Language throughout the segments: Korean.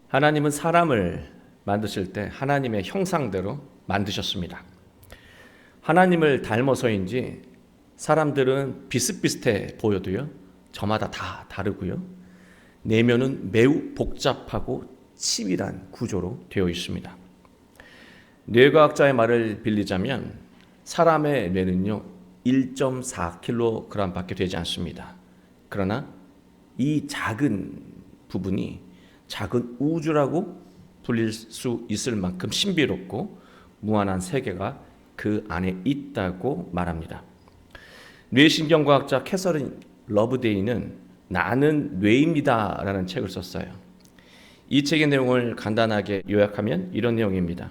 하나님은 사람을 만드실 때 하나님의 형상대로 만드셨습니다. 하나님을 닮아서인지 사람들은 비슷비슷해 보여도요, 저마다 다 다르고요, 내면은 매우 복잡하고 치밀한 구조로 되어 있습니다. 뇌과학자의 말을 빌리자면 사람의 뇌는요 1.4kg 밖에 되지 않습니다. 그러나 이 작은 부분이 작은 우주라고 불릴 수 있을 만큼 신비롭고 무한한 세계가 그 안에 있다고 말합니다. 뇌신경과학자 캐서린 러브데이는 나는 뇌입니다 라는 책을 썼어요. 이 책의 내용을 간단하게 요약하면 이런 내용입니다.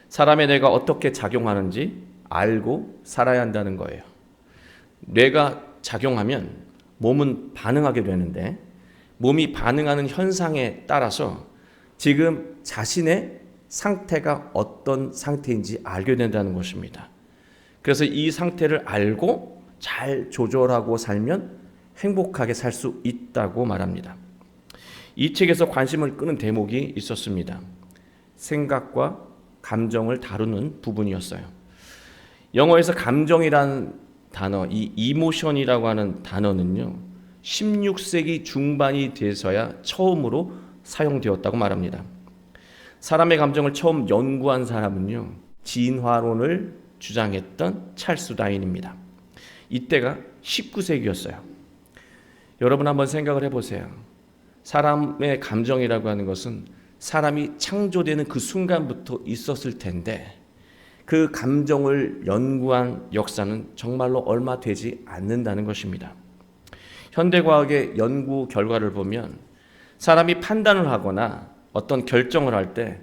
사람의 뇌가 어떻게 작용하는지 알고 살아야 한다는 거예요. 뇌가 작용하면 몸은 반응하게 되는데, 몸이 반응하는 현상에 따라서 지금 자신의 상태가 어떤 상태인지 알게 된다는 것입니다. 그래서 이 상태를 알고 잘 조절하고 살면 행복하게 살 수 있다고 말합니다. 이 책에서 관심을 끄는 대목이 있었습니다. 생각과 감정을 다루는 부분이었어요. 영어에서 감정이란 단어, 이 이모션이라고 하는 단어는요 16세기 중반이 돼서야 처음으로 사용되었다고 말합니다. 사람의 감정을 처음 연구한 사람은요 진화론을 주장했던 찰스 다윈입니다. 이때가 19세기였어요. 여러분 한번 생각을 해보세요. 사람의 감정이라고 하는 것은 사람이 창조되는 그 순간부터 있었을 텐데, 그 감정을 연구한 역사는 정말로 얼마 되지 않는다는 것입니다. 현대과학의 연구 결과를 보면 사람이 판단을 하거나 어떤 결정을 할 때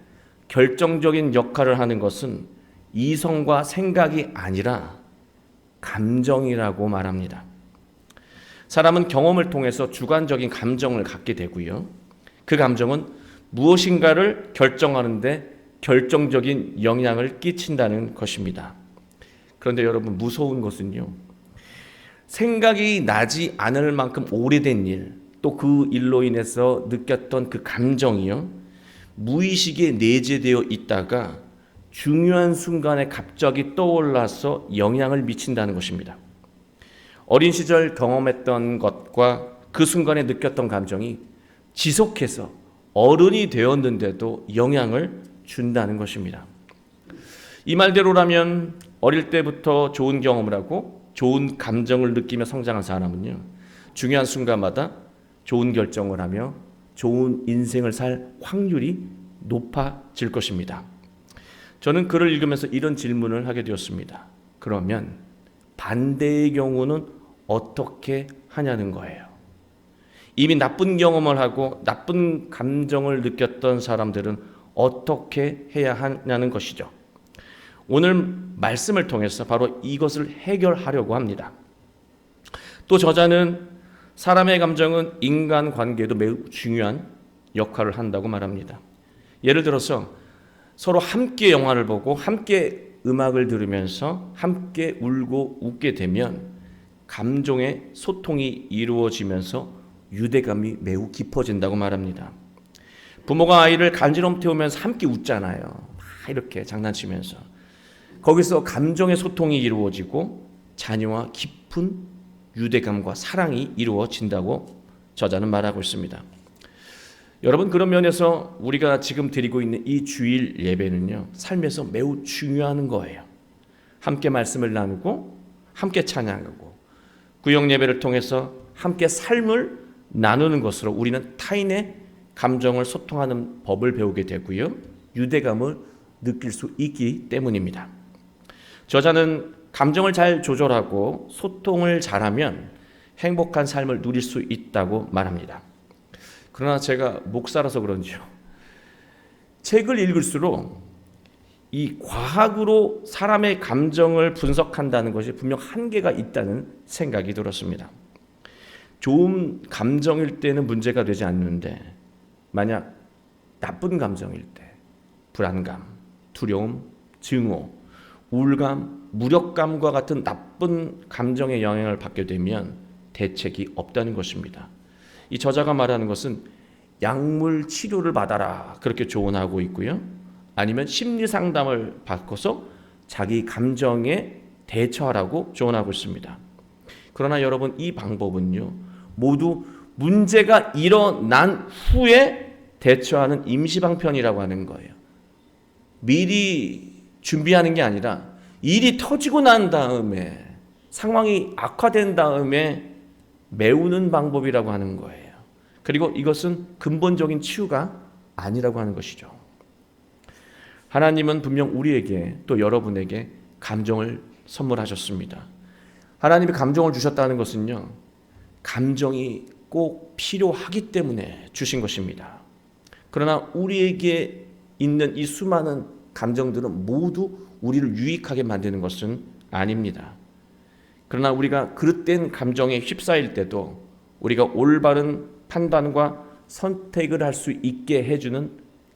결정적인 역할을 하는 것은 이성과 생각이 아니라 감정이라고 말합니다. 사람은 경험을 통해서 주관적인 감정을 갖게 되고요, 그 감정은 무엇인가를 결정하는데 결정적인 영향을 끼친다는 것입니다. 그런데 여러분, 무서운 것은요, 생각이 나지 않을 만큼 오래된 일, 또 그 일로 인해서 느꼈던 그 감정이요 무의식에 내재되어 있다가 중요한 순간에 갑자기 떠올라서 영향을 미친다는 것입니다. 어린 시절 경험했던 것과 그 순간에 느꼈던 감정이 지속해서 어른이 되었는데도 영향을 준다는 것입니다. 이 말대로라면 어릴 때부터 좋은 경험을 하고 좋은 감정을 느끼며 성장한 사람은요 중요한 순간마다 좋은 결정을 하며 좋은 인생을 살 확률이 높아질 것입니다. 저는 글을 읽으면서 이런 질문을 하게 되었습니다. 그러면 반대의 경우는 어떻게 하냐는 거예요. 이미 나쁜 경험을 하고 나쁜 감정을 느꼈던 사람들은 어떻게 해야 하냐는 것이죠. 오늘 말씀을 통해서 바로 이것을 해결하려고 합니다. 또 저자는 사람의 감정은 인간관계에도 매우 중요한 역할을 한다고 말합니다. 예를 들어서 서로 함께 영화를 보고 함께 음악을 들으면서 함께 울고 웃게 되면 감정의 소통이 이루어지면서 유대감이 매우 깊어진다고 말합니다. 부모가 아이를 간지럼 태우면서 함께 웃잖아요. 막 이렇게 장난치면서. 거기서 감정의 소통이 이루어지고 자녀와 깊은 유대감과 사랑이 이루어진다고 저자는 말하고 있습니다. 여러분, 그런 면에서 우리가 지금 드리고 있는 이 주일 예배는요 삶에서 매우 중요한 거예요. 함께 말씀을 나누고 함께 찬양하고 구역 예배를 통해서 함께 삶을 나누는 것으로 우리는 타인의 감정을 소통하는 법을 배우게 되고요 유대감을 느낄 수 있기 때문입니다. 저자는 감정을 잘 조절하고 소통을 잘하면 행복한 삶을 누릴 수 있다고 말합니다. 그러나 제가 목사라서 그런지요, 책을 읽을수록 이 과학으로 사람의 감정을 분석한다는 것이 분명 한계가 있다는 생각이 들었습니다. 좋은 감정일 때는 문제가 되지 않는데 만약 나쁜 감정일 때 불안감, 두려움, 증오, 우울감, 무력감과 같은 나쁜 감정의 영향을 받게 되면 대책이 없다는 것입니다. 이 저자가 말하는 것은 약물 치료를 받아라 그렇게 조언하고 있고요. 아니면 심리 상담을 받고서 자기 감정에 대처하라고 조언하고 있습니다. 그러나 여러분, 이 방법은요, 모두 문제가 일어난 후에 대처하는 임시방편이라고 하는 거예요. 미리 준비하는 게 아니라 일이 터지고 난 다음에, 상황이 악화된 다음에 메우는 방법이라고 하는 거예요. 그리고 이것은 근본적인 치유가 아니라고 하는 것이죠. 하나님은 분명 우리에게, 또 여러분에게 감정을 선물하셨습니다. 하나님이 감정을 주셨다는 것은요, 감정이 꼭 필요하기 때문에 주신 것입니다. 그러나 우리에게 있는 이 수많은 감정들은 모두 우리를 유익하게 만드는 것은 아닙니다. 그러나 우리가 그릇된 감정에 휩싸일 때도 우리가 올바른 판단과 선택을 할 수 있게 해주는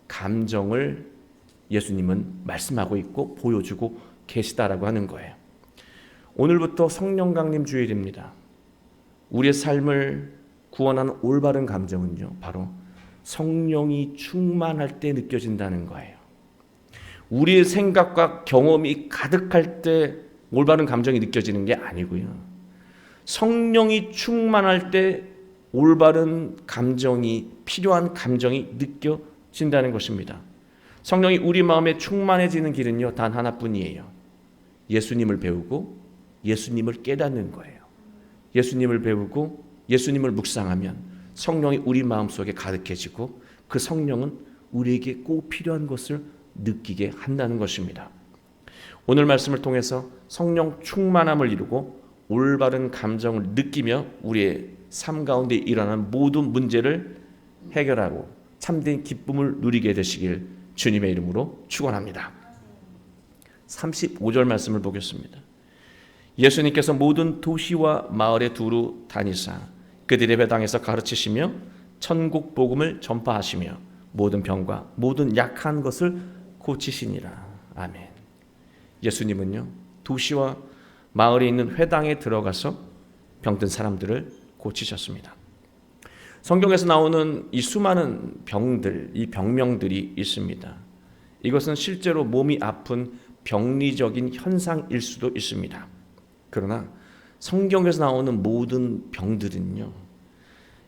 감정을 예수님은 말씀하고 있고 보여주고 계시다라고 하는 거예요. 오늘부터 성령 강림 주일입니다. 우리의 삶을 구원하는 올바른 감정은요, 바로 성령이 충만할 때 느껴진다는 거예요. 우리의 생각과 경험이 가득할 때 올바른 감정이 느껴지는 게 아니고요, 성령이 충만할 때 올바른 감정이, 필요한 감정이 느껴진다는 것입니다. 성령이 우리 마음에 충만해지는 길은요, 단 하나뿐이에요. 예수님을 배우고 예수님을 깨닫는 거예요. 예수님을 배우고 예수님을 묵상하면 성령이 우리 마음속에 가득해지고 그 성령은 우리에게 꼭 필요한 것을 느끼게 한다는 것입니다. 오늘 말씀을 통해서 성령 충만함을 이루고 올바른 감정을 느끼며 우리의 삶 가운데 일어나는 모든 문제를 해결하고 참된 기쁨을 누리게 되시길 주님의 이름으로 축원합니다. 35절 말씀을 보겠습니다. 예수님께서 모든 도시와 마을에 두루 다니사 그들의 회당에서 가르치시며 천국 복음을 전파하시며 모든 병과 모든 약한 것을 고치시니라. 아멘. 예수님은요, 도시와 마을에 있는 회당에 들어가서 병든 사람들을 고치셨습니다. 성경에서 나오는 이 수많은 병들, 이 병명들이 있습니다. 이것은 실제로 몸이 아픈 병리적인 현상일 수도 있습니다. 그러나 성경에서 나오는 모든 병들은요,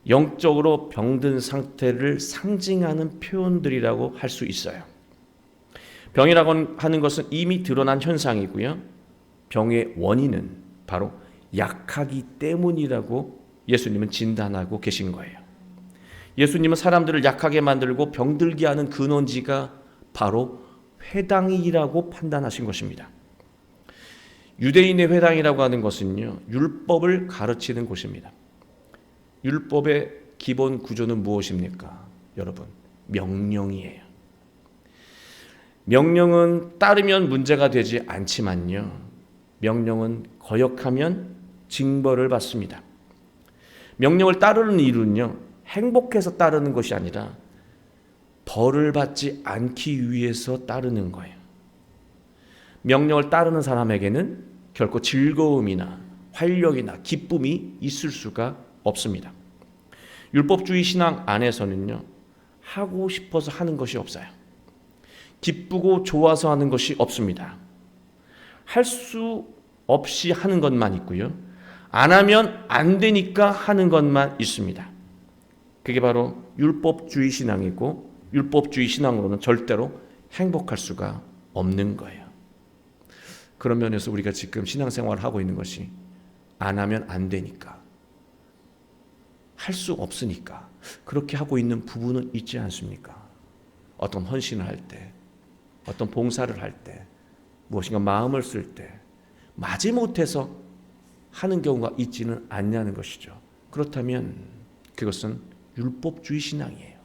영적으로 병든 상태를 상징하는 표현들이라고 할 수 있어요. 병이라고 하는 것은 이미 드러난 현상이고요, 병의 원인은 바로 약하기 때문이라고 예수님은 진단하고 계신 거예요. 예수님은 사람들을 약하게 만들고 병들게 하는 근원지가 바로 회당이라고 판단하신 것입니다. 유대인의 회당이라고 하는 것은요, 율법을 가르치는 곳입니다. 율법의 기본 구조는 무엇입니까? 여러분, 명령이에요. 명령은 따르면 문제가 되지 않지만요, 명령은 거역하면 징벌을 받습니다. 명령을 따르는 이유는요, 행복해서 따르는 것이 아니라 벌을 받지 않기 위해서 따르는 거예요. 명령을 따르는 사람에게는 결코 즐거움이나 활력이나 기쁨이 있을 수가 없습니다. 율법주의 신앙 안에서는요, 하고 싶어서 하는 것이 없어요. 기쁘고 좋아서 하는 것이 없습니다. 할 수 없이 하는 것만 있고요, 안 하면 안 되니까 하는 것만 있습니다. 그게 바로 율법주의 신앙이고, 율법주의 신앙으로는 절대로 행복할 수가 없는 거예요. 그런 면에서 우리가 지금 신앙생활을 하고 있는 것이 안 하면 안 되니까, 할 수 없으니까 그렇게 하고 있는 부분은 있지 않습니까? 어떤 헌신을 할 때, 어떤 봉사를 할 때, 무엇인가 마음을 쓸 때 마지못해서 하는 경우가 있지는 않냐는 것이죠. 그렇다면 그것은 율법주의 신앙이에요.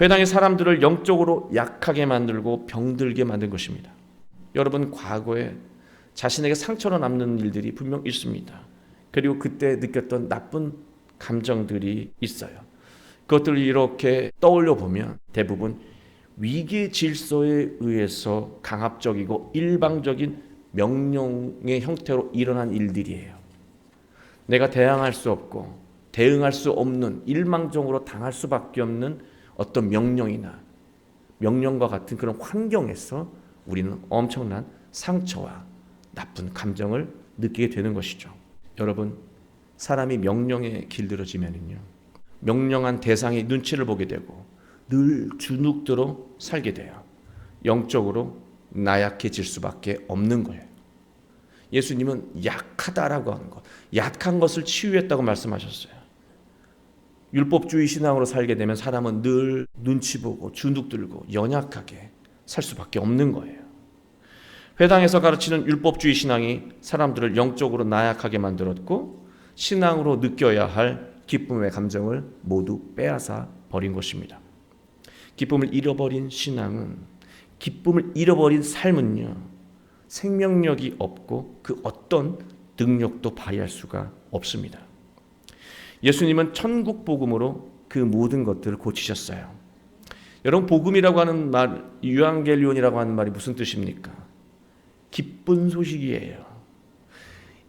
회당의 사람들을 영적으로 약하게 만들고 병들게 만든 것입니다. 여러분, 과거에 자신에게 상처로 남는 일들이 분명 있습니다. 그리고 그때 느꼈던 나쁜 감정들이 있어요. 그것들을 이렇게 떠올려 보면 대부분 위계 질서에 의해서 강압적이고 일방적인 명령의 형태로 일어난 일들이에요. 내가 대항할 수 없고 대응할 수 없는, 일망적으로 당할 수밖에 없는 어떤 명령과 같은 그런 환경에서 우리는 엄청난 상처와 나쁜 감정을 느끼게 되는 것이죠. 여러분, 사람이 명령에 길들여지면요, 명령한 대상의 눈치를 보게 되고 늘 주눅들어 살게 돼요. 영적으로 나약해질 수밖에 없는 거예요. 예수님은 약하다라고 하는 것, 약한 것을 치유했다고 말씀하셨어요. 율법주의 신앙으로 살게 되면 사람은 늘 눈치 보고 주눅들고 연약하게 살 수밖에 없는 거예요. 회당에서 가르치는 율법주의 신앙이 사람들을 영적으로 나약하게 만들었고 신앙으로 느껴야 할 기쁨의 감정을 모두 빼앗아 버린 것입니다. 기쁨을 잃어버린 신앙은, 기쁨을 잃어버린 삶은요, 생명력이 없고 그 어떤 능력도 발휘할 수가 없습니다. 예수님은 천국 복음으로 그 모든 것들을 고치셨어요. 여러분, 복음이라고 하는 말, 유앙겔리온이라고 하는 말이 무슨 뜻입니까? 기쁜 소식이에요.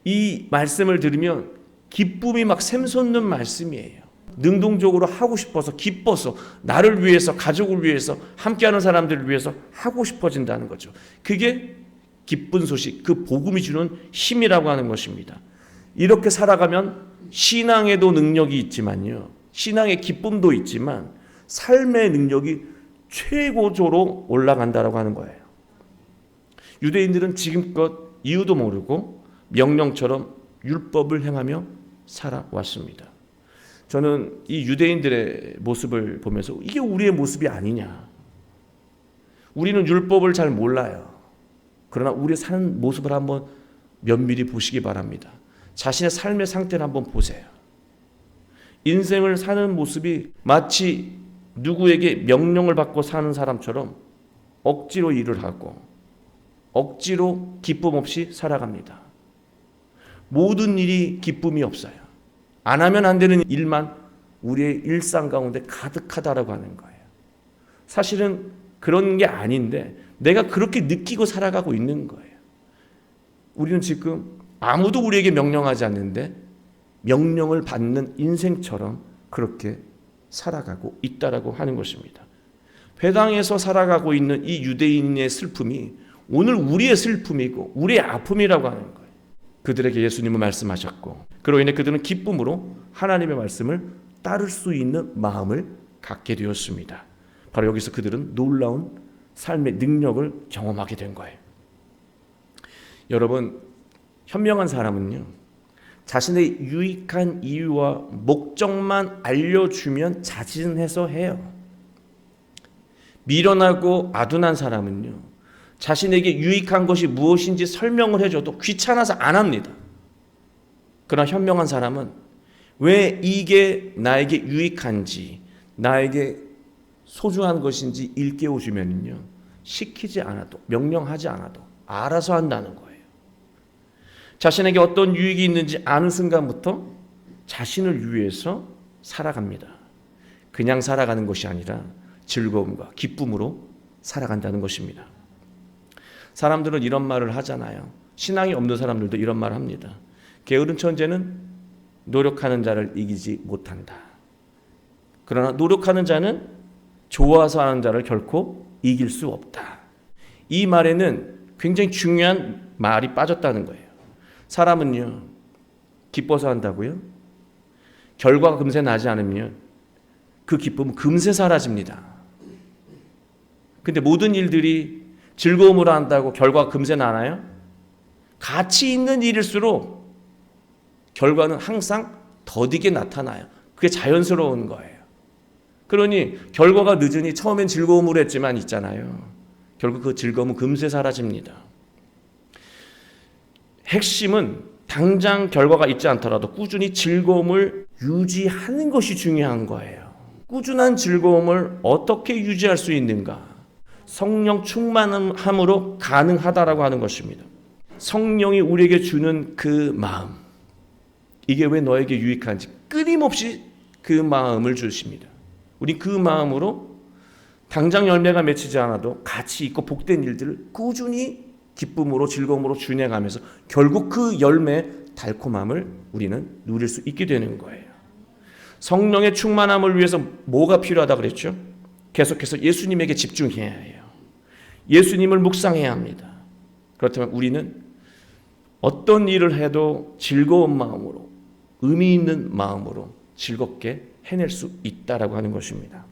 이 말씀을 들으면 기쁨이 막 샘솟는 말씀이에요. 능동적으로 하고 싶어서, 기뻐서, 나를 위해서, 가족을 위해서, 함께하는 사람들을 위해서 하고 싶어진다는 거죠. 그게 기쁜 소식, 그 복음이 주는 힘이라고 하는 것입니다. 이렇게 살아가면 신앙에도 능력이 있지만요, 신앙의 기쁨도 있지만 삶의 능력이 최고조로 올라간다라고 하는 거예요. 유대인들은 지금껏 이유도 모르고 명령처럼 율법을 행하며 살아왔습니다. 저는 이 유대인들의 모습을 보면서 이게 우리의 모습이 아니냐. 우리는 율법을 잘 몰라요. 그러나 우리 사는 모습을 한번 면밀히 보시기 바랍니다. 자신의 삶의 상태를 한번 보세요. 인생을 사는 모습이 마치 누구에게 명령을 받고 사는 사람처럼 억지로 일을 하고 억지로 기쁨 없이 살아갑니다. 모든 일이 기쁨이 없어요. 안 하면 안 되는 일만 우리의 일상 가운데 가득하다라고 하는 거예요. 사실은 그런 게 아닌데 내가 그렇게 느끼고 살아가고 있는 거예요. 우리는 지금 아무도 우리에게 명령하지 않는데 명령을 받는 인생처럼 그렇게 살아가고 있다라고 하는 것입니다. 회당에서 살아가고 있는 이 유대인의 슬픔이 오늘 우리의 슬픔이고 우리의 아픔이라고 하는 거예요. 그들에게 예수님은 말씀하셨고 그로 인해 그들은 기쁨으로 하나님의 말씀을 따를 수 있는 마음을 갖게 되었습니다. 바로 여기서 그들은 놀라운 삶의 능력을 경험하게 된 거예요. 여러분, 현명한 사람은요, 자신의 유익한 이유와 목적만 알려주면 자진해서 해요. 미련하고 아둔한 사람은요, 자신에게 유익한 것이 무엇인지 설명을 해줘도 귀찮아서 안 합니다. 그러나 현명한 사람은 왜 이게 나에게 유익한지, 나에게 소중한 것인지 일깨워주면요, 시키지 않아도, 명령하지 않아도 알아서 한다는 거예요. 자신에게 어떤 유익이 있는지 아는 순간부터 자신을 위해서 살아갑니다. 그냥 살아가는 것이 아니라 즐거움과 기쁨으로 살아간다는 것입니다. 사람들은 이런 말을 하잖아요. 신앙이 없는 사람들도 이런 말을 합니다. 게으른 천재는 노력하는 자를 이기지 못한다. 그러나 노력하는 자는 좋아서 하는 자를 결코 이길 수 없다. 이 말에는 굉장히 중요한 말이 빠졌다는 거예요. 사람은요, 기뻐서 한다고요? 결과가 금세 나지 않으면 그 기쁨은 금세 사라집니다. 근데 모든 일들이 즐거움으로 한다고 결과가 금세 나나요? 가치 있는 일일수록 결과는 항상 더디게 나타나요. 그게 자연스러운 거예요. 그러니 결과가 늦으니 처음엔 즐거움으로 했지만 있잖아요, 결국 그 즐거움은 금세 사라집니다. 핵심은 당장 결과가 있지 않더라도 꾸준히 즐거움을 유지하는 것이 중요한 거예요. 꾸준한 즐거움을 어떻게 유지할 수 있는가? 성령 충만함으로 가능하다라고 하는 것입니다. 성령이 우리에게 주는 그 마음, 이게 왜 너에게 유익한지 끊임없이 그 마음을 주십니다. 우리 그 마음으로 당장 열매가 맺히지 않아도 가치 있고 복된 일들을 꾸준히 기쁨으로 즐거움으로 준행하면서 결국 그 열매의 달콤함을 우리는 누릴 수 있게 되는 거예요. 성령의 충만함을 위해서 뭐가 필요하다 그랬죠? 계속해서 예수님에게 집중해야 해요. 예수님을 묵상해야 합니다. 그렇다면 우리는 어떤 일을 해도 즐거운 마음으로, 의미 있는 마음으로 즐겁게 해낼 수 있다라고 하는 것입니다.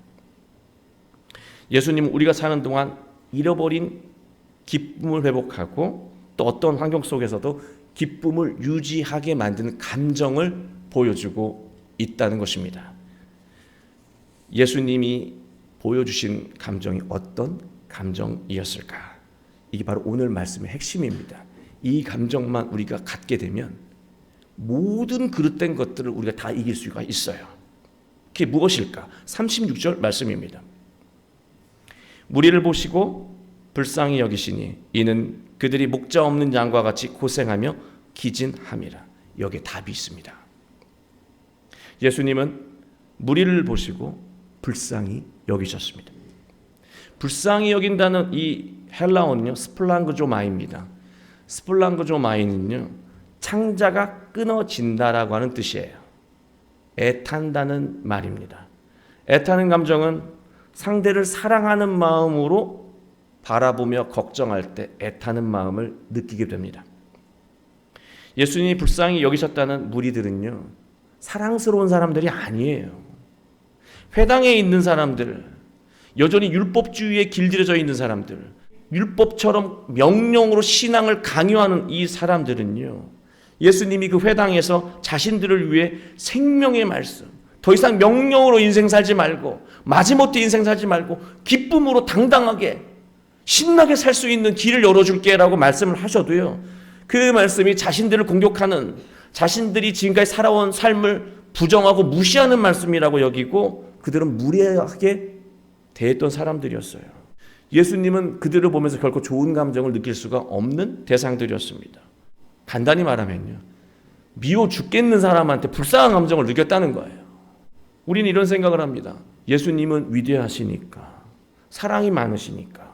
예수님은 우리가 사는 동안 잃어버린 기쁨을 회복하고 또 어떤 환경 속에서도 기쁨을 유지하게 만드는 감정을 보여주고 있다는 것입니다. 예수님이 보여주신 감정이 어떤 감정이었을까? 이게 바로 오늘 말씀의 핵심입니다. 이 감정만 우리가 갖게 되면 모든 그릇된 것들을 우리가 다 이길 수가 있어요. 그게 무엇일까? 36절 말씀입니다. 무리를 보시고 불쌍히 여기시니 이는 그들이 목자 없는 양과 같이 고생하며 기진함이라. 여기에 답이 있습니다. 예수님은 무리를 보시고 불쌍히 여기셨습니다. 불쌍히 여긴다는 이 헬라어는요, 스플랑그조마이입니다. 스플랑그조마이는요, 창자가 끊어진다라고 하는 뜻이에요. 애탄다는 말입니다. 애타는 감정은 상대를 사랑하는 마음으로 바라보며 걱정할 때 애타는 마음을 느끼게 됩니다. 예수님이 불쌍히 여기셨다는 무리들은요, 사랑스러운 사람들이 아니에요. 회당에 있는 사람들, 여전히 율법주의에 길들여져 있는 사람들, 율법처럼 명령으로 신앙을 강요하는 이 사람들은요, 예수님이 그 회당에서 자신들을 위해 생명의 말씀, 더 이상 명령으로 인생 살지 말고 마지못해 인생 살지 말고 기쁨으로 당당하게 신나게 살 수 있는 길을 열어줄게 라고 말씀을 하셔도요, 그 말씀이 자신들을 공격하는, 자신들이 지금까지 살아온 삶을 부정하고 무시하는 말씀이라고 여기고 그들은 무례하게 대했던 사람들이었어요. 예수님은 그들을 보면서 결코 좋은 감정을 느낄 수가 없는 대상들이었습니다. 간단히 말하면요, 미워 죽겠는 사람한테 불쌍한 감정을 느꼈다는 거예요. 우리는 이런 생각을 합니다. 예수님은 위대하시니까, 사랑이 많으시니까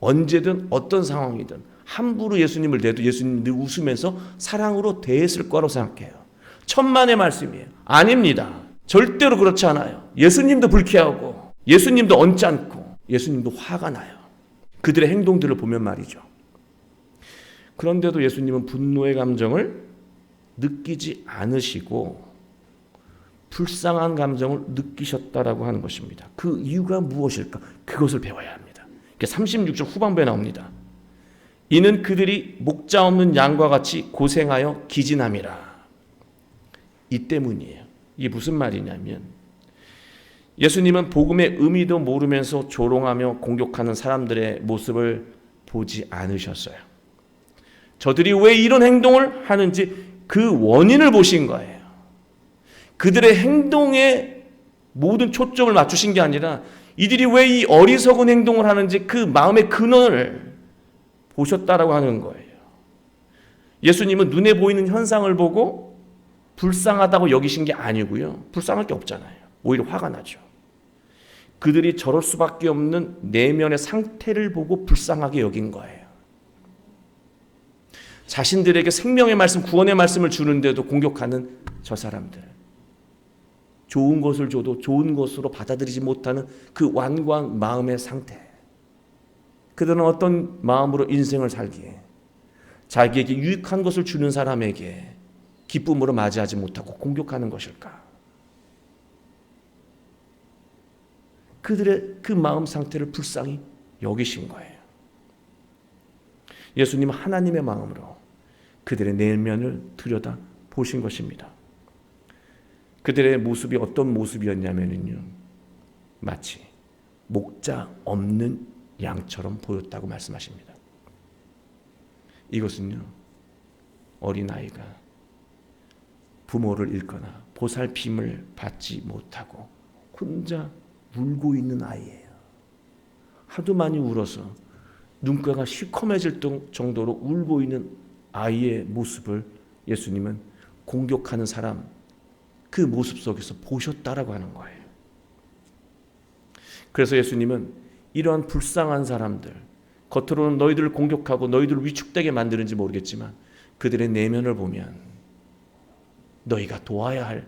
언제든 어떤 상황이든 함부로 예수님을 대도 예수님 늘 웃으면서 사랑으로 대했을 거라고 생각해요. 천만의 말씀이에요. 아닙니다. 절대로 그렇지 않아요. 예수님도 불쾌하고 예수님도 언짢고 예수님도 화가 나요. 그들의 행동들을 보면 말이죠. 그런데도 예수님은 분노의 감정을 느끼지 않으시고 불쌍한 감정을 느끼셨다라고 하는 것입니다. 그 이유가 무엇일까? 그것을 배워야 합니다. 36절 후반부에 나옵니다. 이는 그들이 목자 없는 양과 같이 고생하여 기진함이라. 이 때문이에요. 이게 무슨 말이냐면 예수님은 복음의 의미도 모르면서 조롱하며 공격하는 사람들의 모습을 보지 않으셨어요. 저들이 왜 이런 행동을 하는지 그 원인을 보신 거예요. 그들의 행동에 모든 초점을 맞추신 게 아니라 이들이 왜 이 어리석은 행동을 하는지 그 마음의 근원을 보셨다라고 하는 거예요. 예수님은 눈에 보이는 현상을 보고 불쌍하다고 여기신 게 아니고요. 불쌍할 게 없잖아요. 오히려 화가 나죠. 그들이 저럴 수밖에 없는 내면의 상태를 보고 불쌍하게 여긴 거예요. 자신들에게 생명의 말씀, 구원의 말씀을 주는데도 공격하는 저 사람들. 좋은 것을 줘도 좋은 것으로 받아들이지 못하는 그 완고한 마음의 상태. 그들은 어떤 마음으로 인생을 살기에 자기에게 유익한 것을 주는 사람에게 기쁨으로 맞이하지 못하고 공격하는 것일까? 그들의 그 마음 상태를 불쌍히 여기신 거예요. 예수님은 하나님의 마음으로 그들의 내면을 들여다 보신 것입니다. 그들의 모습이 어떤 모습이었냐면요, 마치 목자 없는 양처럼 보였다고 말씀하십니다. 이것은요, 어린아이가 부모를 잃거나 보살핌을 받지 못하고 혼자 울고 있는 아이예요. 하도 많이 울어서 눈가가 시커매질 정도로 울고 있는 아이의 모습을 예수님은 공격하는 사람 그 모습 속에서 보셨다라고 하는 거예요. 그래서 예수님은 이러한 불쌍한 사람들, 겉으로는 너희들을 공격하고 너희들을 위축되게 만드는지 모르겠지만 그들의 내면을 보면 너희가 도와야 할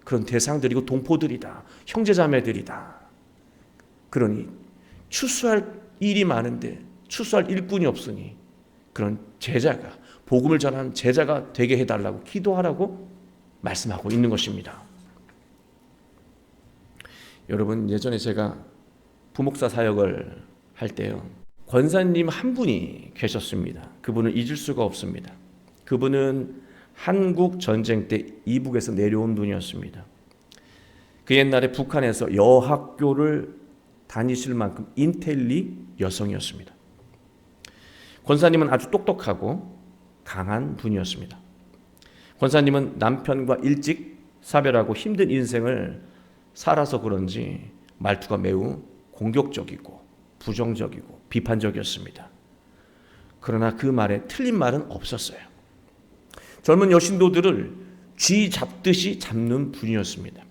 그런 대상들이고 동포들이다. 형제자매들이다. 그러니 추수할 일이 많은데 추수할 일꾼이 없으니 그런 제자가, 복음을 전하는 제자가 되게 해달라고 기도하라고 말씀하고 있는 것입니다. 여러분, 예전에 제가 부목사 사역을 할 때요, 권사님 한 분이 계셨습니다. 그분을 잊을 수가 없습니다. 그분은 한국 전쟁 때 이북에서 내려온 분이었습니다. 그 옛날에 북한에서 여학교를 다니실 만큼 인텔리 여성이었습니다. 권사님은 아주 똑똑하고 강한 분이었습니다. 권사님은 남편과 일찍 사별하고 힘든 인생을 살아서 그런지 말투가 매우 공격적이고 부정적이고 비판적이었습니다. 그러나 그 말에 틀린 말은 없었어요. 젊은 여신도들을 쥐 잡듯이 잡는 분이었습니다.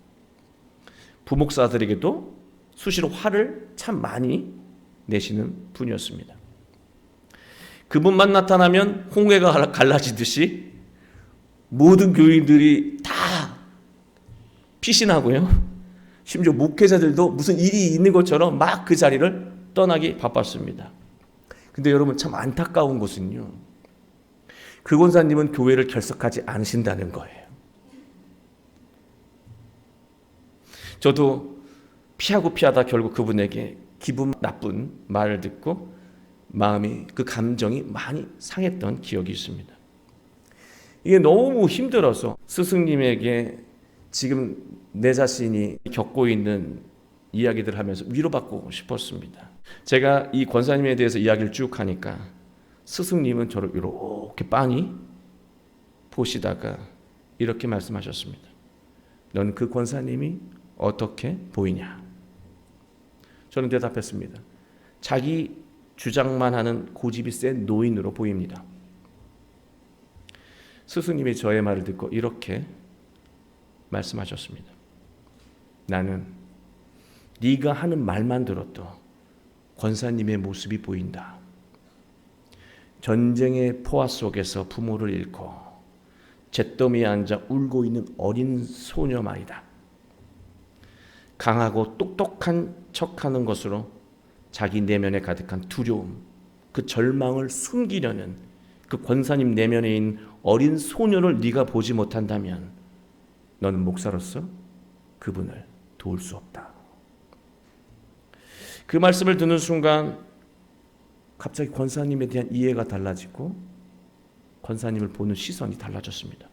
부목사들에게도 수시로 화를 참 많이 내시는 분이었습니다. 그분만 나타나면 홍해가 갈라지듯이 모든 교인들이 다 피신하고요, 심지어 목회자들도 무슨 일이 있는 것처럼 막 그 자리를 떠나기 바빴습니다. 근데 여러분, 참 안타까운 것은요, 그 권사님은 교회를 결석하지 않으신다는 거예요. 저도 피하다 결국 그분에게 기분 나쁜 말을 듣고 마음이, 그 감정이 많이 상했던 기억이 있습니다. 이게 너무 힘들어서 스승님에게 지금 내 자신이 겪고 있는 이야기들 하면서 위로받고 싶었습니다. 제가 이 권사님에 대해서 이야기를 쭉 하니까 스승님은 저를 이렇게 빤히 보시다가 이렇게 말씀하셨습니다. 넌 그 권사님이 어떻게 보이냐? 저는 대답했습니다. 자기 주장만 하는 고집이 센 노인으로 보입니다. 스승님이 저의 말을 듣고 이렇게 말씀하셨습니다. 나는 네가 하는 말만 들어도 권사님의 모습이 보인다. 전쟁의 포화 속에서 부모를 잃고 잿더미에 앉아 울고 있는 어린 소녀 말이다. 강하고 똑똑한 척하는 것으로 자기 내면에 가득한 두려움, 그 절망을 숨기려는 그 권사님 내면에 있는 어린 소녀를 네가 보지 못한다면 너는 목사로서 그분을 도울 수 없다. 그 말씀을 듣는 순간 갑자기 권사님에 대한 이해가 달라지고 권사님을 보는 시선이 달라졌습니다.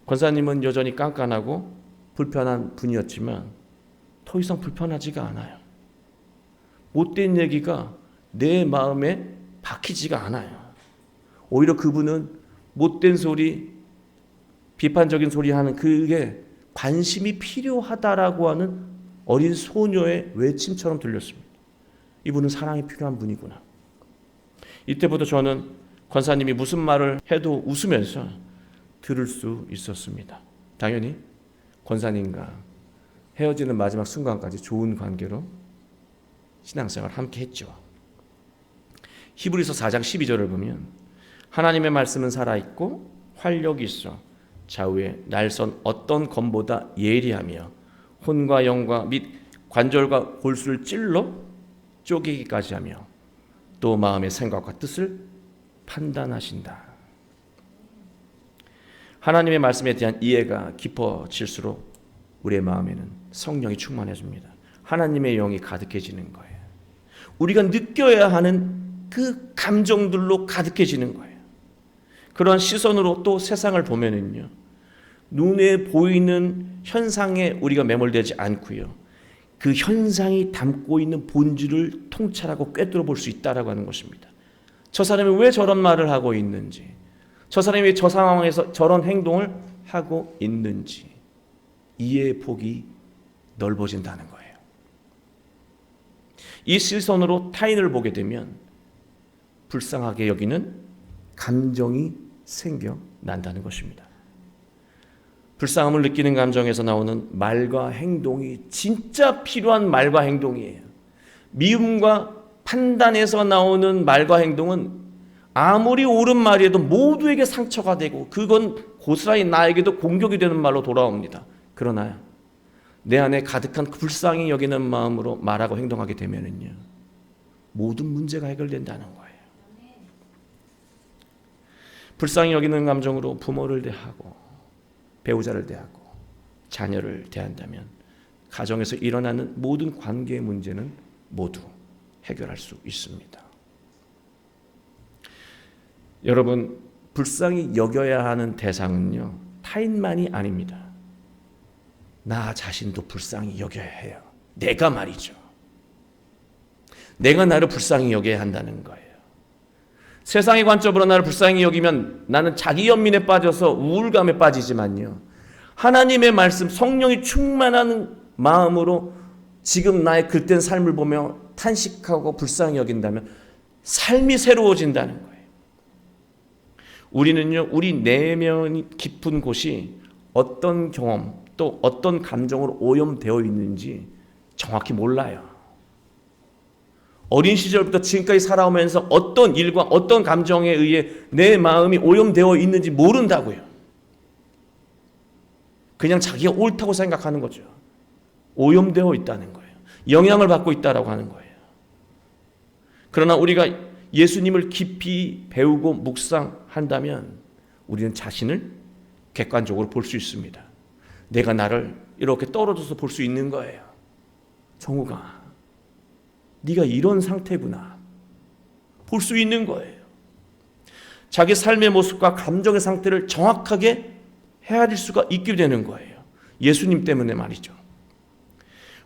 권사님은 여전히 깐깐하고 불편한 분이었지만 더 이상 불편하지가 않아요. 못된 얘기가 내 마음에 박히지가 않아요. 오히려 그분은 못된 소리, 비판적인 소리 하는 그게 관심이 필요하다라고 하는 어린 소녀의 외침처럼 들렸습니다. 이분은 사랑이 필요한 분이구나. 이때부터 저는 권사님이 무슨 말을 해도 웃으면서 들을 수 있었습니다. 당연히 권사님과 헤어지는 마지막 순간까지 좋은 관계로 신앙생활을 함께 했죠. 히브리서 4장 12절을 보면 하나님의 말씀은 살아있고 활력이 있어 좌우에 날선 어떤 검보다 예리하며 혼과 영과 및 관절과 골수를 찔러 쪼개기까지 하며 또 마음의 생각과 뜻을 판단하신다. 하나님의 말씀에 대한 이해가 깊어질수록 우리의 마음에는 성령이 충만해집니다. 하나님의 영이 가득해지는 거예요. 우리가 느껴야 하는 그 감정들로 가득해지는 거예요. 그러한 시선으로 또 세상을 보면은요, 눈에 보이는 현상에 우리가 매몰되지 않고요, 그 현상이 담고 있는 본질을 통찰하고 꿰뚫어 볼 수 있다라고 하는 것입니다. 저 사람이 왜 저런 말을 하고 있는지, 저 사람이 왜 저 상황에서 저런 행동을 하고 있는지 이해의 폭이 넓어진다는 거예요. 이 시선으로 타인을 보게 되면 불쌍하게 여기는 감정이 생겨난다는 것입니다. 불쌍함을 느끼는 감정에서 나오는 말과 행동이 진짜 필요한 말과 행동이에요. 미움과 판단에서 나오는 말과 행동은 아무리 옳은 말이라도 모두에게 상처가 되고 그건 고스란히 나에게도 공격이 되는 말로 돌아옵니다. 그러나 내 안에 가득한 불쌍히 여기는 마음으로 말하고 행동하게 되면은요, 모든 문제가 해결된다는 거예요. 불쌍히 여기는 감정으로 부모를 대하고 배우자를 대하고 자녀를 대한다면 가정에서 일어나는 모든 관계의 문제는 모두 해결할 수 있습니다. 여러분, 불쌍히 여겨야 하는 대상은요, 타인만이 아닙니다. 나 자신도 불쌍히 여겨야 해요. 내가 말이죠. 내가 나를 불쌍히 여겨야 한다는 거예요. 세상의 관점으로 나를 불쌍히 여기면 나는 자기 연민에 빠져서 우울감에 빠지지만요, 하나님의 말씀, 성령이 충만한 마음으로 지금 나의 그땐 삶을 보며 탄식하고 불쌍히 여긴다면 삶이 새로워진다는 거예요. 우리는요, 우리 내면 깊은 곳이 어떤 경험 또 어떤 감정으로 오염되어 있는지 정확히 몰라요. 어린 시절부터 지금까지 살아오면서 어떤 일과 어떤 감정에 의해 내 마음이 오염되어 있는지 모른다고요. 그냥 자기가 옳다고 생각하는 거죠. 오염되어 있다는 거예요. 영향을 받고 있다라고 하는 거예요. 그러나 우리가 예수님을 깊이 배우고 묵상한다면 우리는 자신을 객관적으로 볼 수 있습니다. 내가 나를 이렇게 떨어져서 볼 수 있는 거예요. 정우가, 네가 이런 상태구나. 볼 수 있는 거예요. 자기 삶의 모습과 감정의 상태를 정확하게 헤아릴 수가 있게 되는 거예요. 예수님 때문에 말이죠.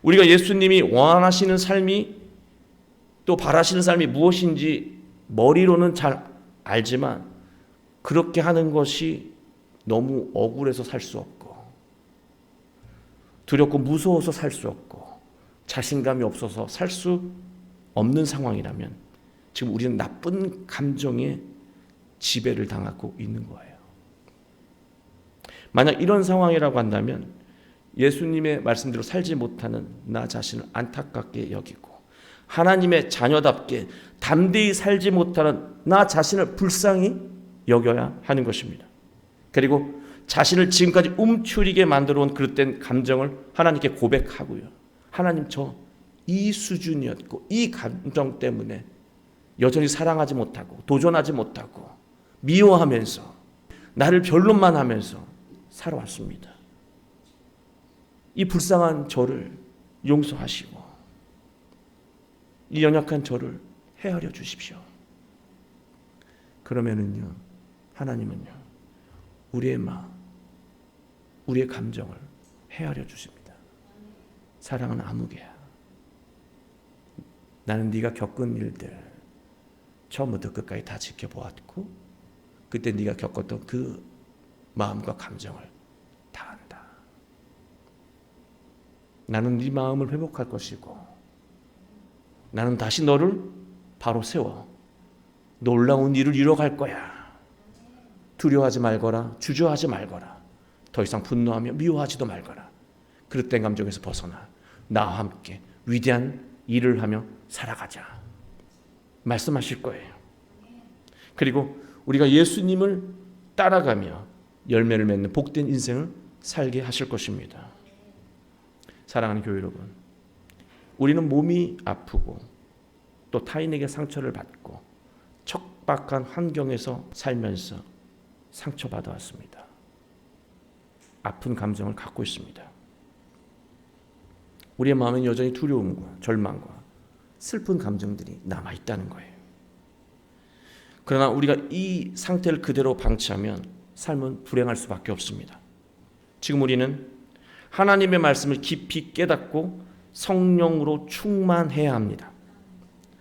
우리가 예수님이 원하시는 삶이 또 바라시는 삶이 무엇인지 머리로는 잘 알지만 그렇게 하는 것이 너무 억울해서 살 수 없고 두렵고 무서워서 살 수 없고 자신감이 없어서 살 수 없는 상황이라면 지금 우리는 나쁜 감정에 지배를 당하고 있는 거예요. 만약 이런 상황이라고 한다면 예수님의 말씀대로 살지 못하는 나 자신을 안타깝게 여기고 하나님의 자녀답게 담대히 살지 못하는 나 자신을 불쌍히 여겨야 하는 것입니다. 그리고 자신을 지금까지 움츠리게 만들어 온 그릇된 감정을 하나님께 고백하고요. 하나님, 저 이 수준이었고 이 감정 때문에 여전히 사랑하지 못하고 도전하지 못하고 미워하면서 나를 변론만 하면서 살아왔습니다. 이 불쌍한 저를 용서하시고 이 연약한 저를 헤아려 주십시오. 그러면은요, 하나님은요, 우리의 마음, 우리의 감정을 헤아려 주십니다. 사랑은 아무개야. 나는 네가 겪은 일들 처음부터 끝까지 다 지켜보았고 그때 네가 겪었던 그 마음과 감정을 다 안다. 나는 네 마음을 회복할 것이고 나는 다시 너를 바로 세워 놀라운 일을 이뤄갈 거야. 두려워하지 말거라. 주저하지 말거라. 더 이상 분노하며 미워하지도 말거라. 그릇된 감정에서 벗어나 나와 함께 위대한 일을 하며 살아가자. 말씀하실 거예요. 그리고 우리가 예수님을 따라가며 열매를 맺는 복된 인생을 살게 하실 것입니다. 사랑하는 교회 여러분, 우리는 몸이 아프고 또 타인에게 상처를 받고 척박한 환경에서 살면서 상처받아 왔습니다. 아픈 감정을 갖고 있습니다. 우리의 마음엔 여전히 두려움과 절망과 슬픈 감정들이 남아있다는 거예요. 그러나 우리가 이 상태를 그대로 방치하면 삶은 불행할 수밖에 없습니다. 지금 우리는 하나님의 말씀을 깊이 깨닫고 성령으로 충만해야 합니다.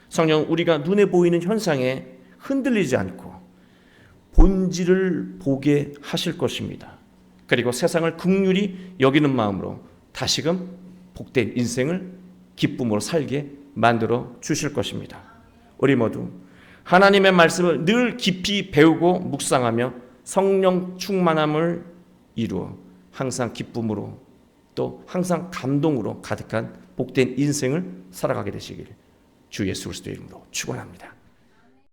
성령은 우리가 눈에 보이는 현상에 흔들리지 않고 본질을 보게 하실 것입니다. 그리고 세상을 긍휼히 여기는 마음으로 다시금 복된 인생을 기쁨으로 살게 만들어 주실 것입니다. 우리 모두 하나님의 말씀을 늘 깊이 배우고 묵상하며 성령 충만함을 이루어 항상 기쁨으로 또 항상 감동으로 가득한 복된 인생을 살아가게 되시길 주 예수 그리스도의 이름으로 축원합니다.